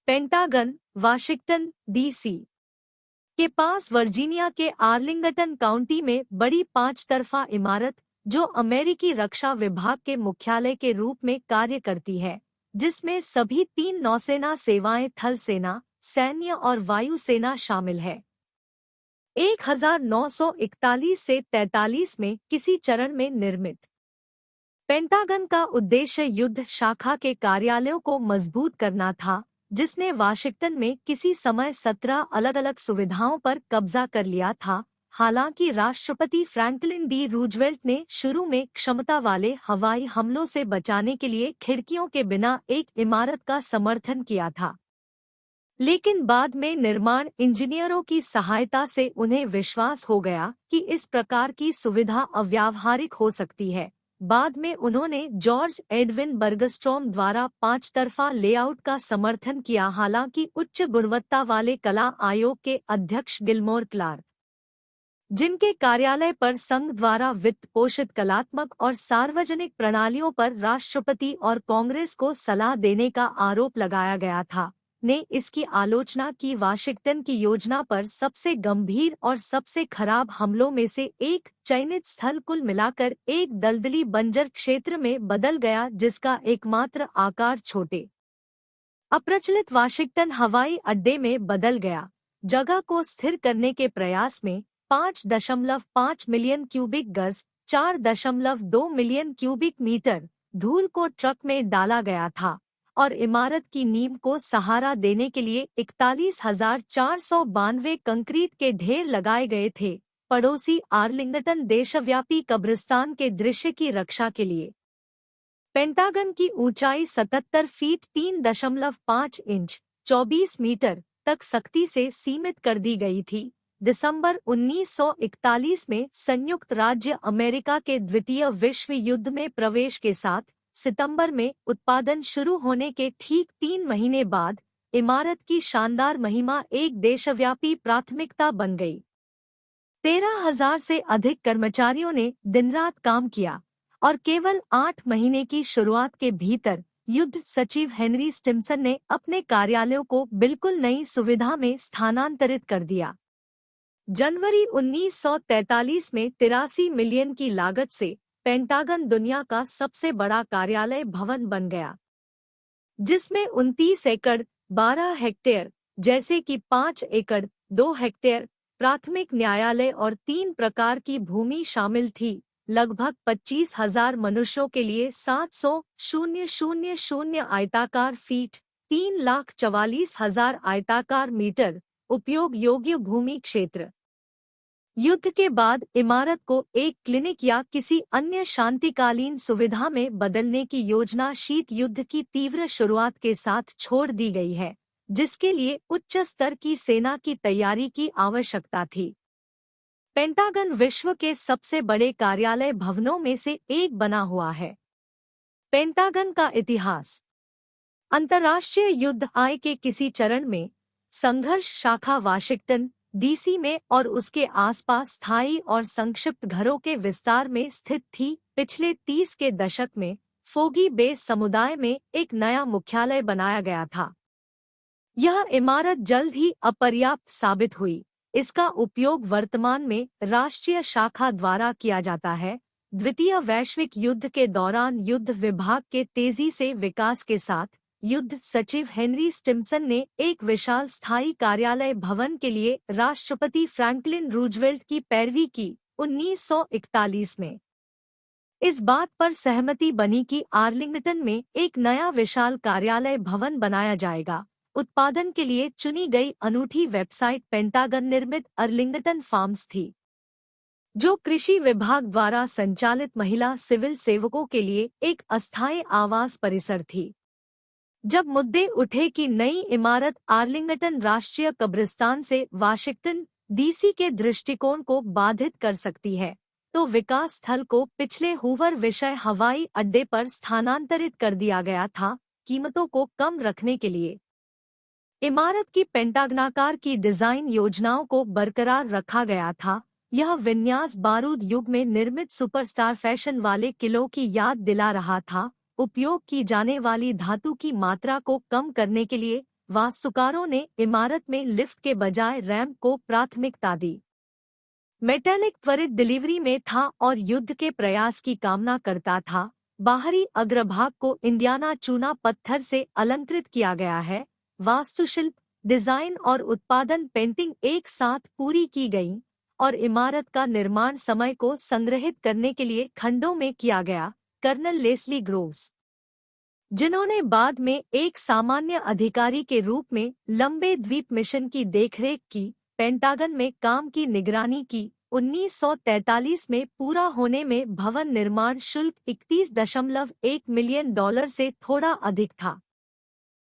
Pentagon, Washington, DC के पास Virginia के Arlington county में बड़ी 5 तरफा इमारत, जो अमेरिकी रक्षा विभाग के मुख्यालय के रूप में कार्य करती है, जिसमें सभी 3 नौसेना सेवाएं, थल सेना, सैन्य और वायु सेना शामिल है। 1941 से 43 में किसी चरण में निर्मित पेंटागन का उद्देश्य युद्ध शाखा के कार्यालयों को मजबूत करना था, जिसने वाशिंगटन में किसी समय 17 अलग-अलग सुविधाओं पर कब्जा कर लिया था। हालांकि राष्ट्रपति फ्रैंकलिन डी रूजवेल्ट ने शुरू में क्षमता वाले हवाई हमलों से बचाने के लिए खिड़कियों के बिना एक इमारत का समर्थन किया था, लेकिन बाद में निर्माण इंजीनियरों की सहायता से उन्हें विश्वास हो गया कि इस प्रकार की सुविधा अव्यावहारिक हो सकती है। बाद में उन्होंने जॉर्ज एडविन बर्गस्ट्रॉम द्वारा 5 तरफा लेआउट का समर्थन किया। हालांकि उच्च गुणवत्ता वाले कला आयोग के अध्यक्ष गिलमोर क्लार्क, जिनके कार्यालय पर संघ द्वारा वित्त पोषित कलात्मक और सार्वजनिक प्रणालियों पर राष्ट्रपति और कांग्रेस को सलाह देने का आरोप लगाया गया था, ने इसकी आलोचना की। वाशिंगटन की योजना पर सबसे गंभीर और सबसे खराब हमलों में से एक चयनित स्थल कुल मिलाकर एक दलदली बंजर क्षेत्र में बदल गया, जिसका एकमात्र आकार छोटे अप्रचलित वाशिंगटन हवाई अड्डे में बदल गया। जगह को स्थिर करने के प्रयास में 5.5 मिलियन क्यूबिक गज 4.2 मिलियन क्यूबिक मीटर धूल को ट्रक में डाला गया था और इमारत की नींव को सहारा देने के लिए 41,492 कंक्रीट के ढेर लगाए गए थे। पड़ोसी आर्लिंगटन देशव्यापी कब्रिस्तान के दृश्य की रक्षा के लिए पेंटागन की ऊंचाई 77 फीट 3.5 इंच 24 मीटर तक सख्ती से सीमित कर दी गई थी। दिसंबर 1941 में संयुक्त राज्य अमेरिका के द्वितीय विश्व युद्ध में प्रवेश के साथ सितंबर में उत्पादन शुरू होने के ठीक 3 महीने बाद इमारत की शानदार महिमा एक देशव्यापी प्राथमिकता बन गई। 13,000 से अधिक कर्मचारियों ने दिन-रात काम किया और केवल 8 महीने की शुरुआत के भीतर युद्ध सचिव हेनरी स्टिम्सन ने अपने कार्यालयों को बिल्कुल नई सुविधा में स्थानांतरित कर दिया। जनवरी 1943 में 83 मिलियन की लागत से पेंटागन दुनिया का सबसे बड़ा कार्यालय भवन बन गया, जिसमें 29 एकड़ 12 हेक्टेयर जैसे कि 5 एकड़ 2 हेक्टेयर प्राथमिक न्यायालय और 3 प्रकार की भूमि शामिल थी। लगभग 25,000 मनुष्यों के लिए 700,000 आयताकार फीट 3,44,000 आयताकार मीटर उपयोग योग्य भूमि क्षेत्र। युद्ध के बाद इमारत को एक क्लिनिक या किसी अन्य शांतिकालीन सुविधा में बदलने की योजना शीत युद्ध की तीव्र शुरुआत के साथ छोड़ दी गई है, जिसके लिए उच्च स्तर की सेना की तैयारी की आवश्यकता थी। पेंटागन विश्व के सबसे बड़े कार्यालय भवनों में से एक बना हुआ है। पेंटागन का इतिहास। अंतर्राष्ट्रीय युद्ध आय के किसी चरण में संघर्ष शाखा वाशिंगटन डीसी में और उसके आसपास स्थायी और संक्षिप्त घरों के विस्तार में स्थित थी। पिछले 30 के दशक में फोगी बेस समुदाय में एक नया मुख्यालय बनाया गया था। यह इमारत जल्द ही अपर्याप्त साबित हुई। इसका उपयोग वर्तमान में राष्ट्रीय शाखा द्वारा किया जाता है। द्वितीय वैश्विक युद्ध के दौरान युद्ध विभाग के तेजी से विकास के साथ युद्ध सचिव हेनरी स्टिम्सन ने एक विशाल स्थायी कार्यालय भवन के लिए राष्ट्रपति फ्रैंकलिन रूजवेल्ट की पैरवी की। 1941 में इस बात पर सहमति बनी कि आर्लिंगटन में एक नया विशाल कार्यालय भवन बनाया जाएगा। उत्पादन के लिए चुनी गई अनूठी वेबसाइट पेंटागन निर्मित अर्लिंगटन फार्म्स थी, जो कृषि विभाग द्वारा संचालित महिला सिविल सेवकों के लिए एक अस्थायी आवास परिसर थी। जब मुद्दे उठे कि नई इमारत आर्लिंगटन राष्ट्रीय कब्रिस्तान से वाशिंगटन डीसी के दृष्टिकोण को बाधित कर सकती है, तो विकास स्थल को पिछले हूवर विषय हवाई अड्डे पर स्थानांतरित कर दिया गया था। कीमतों को कम रखने के लिए इमारत की पेंटागनाकार की डिजाइन योजनाओं को बरकरार रखा गया था। यह विन्यास बारूद युग में निर्मित सुपरस्टार फैशन वाले किलों की याद दिला रहा था। उपयोग की जाने वाली धातु की मात्रा को कम करने के लिए वास्तुकारों ने इमारत में लिफ्ट के बजाय रैंप को प्राथमिकता दी। मेटालिक त्वरित डिलीवरी में था और युद्ध के प्रयास की कामना करता था। बाहरी अग्रभाग को इंडियाना चूना पत्थर से अलंकृत किया गया है। वास्तुशिल्प, डिजाइन और उत्पादन पेंटिंग एक साथ पूरी की गई और इमारत का निर्माण समय को संग्रहित करने के लिए खंडों में किया गया। कर्नल लेस्ली ग्रोव्स, जिन्होंने बाद में एक सामान्य अधिकारी के रूप में लंबे द्वीप मिशन की देखरेख की, पेंटागन में काम की निगरानी की। 1943 में पूरा होने में भवन निर्माण शुल्क $31.1 मिलियन से थोड़ा अधिक था।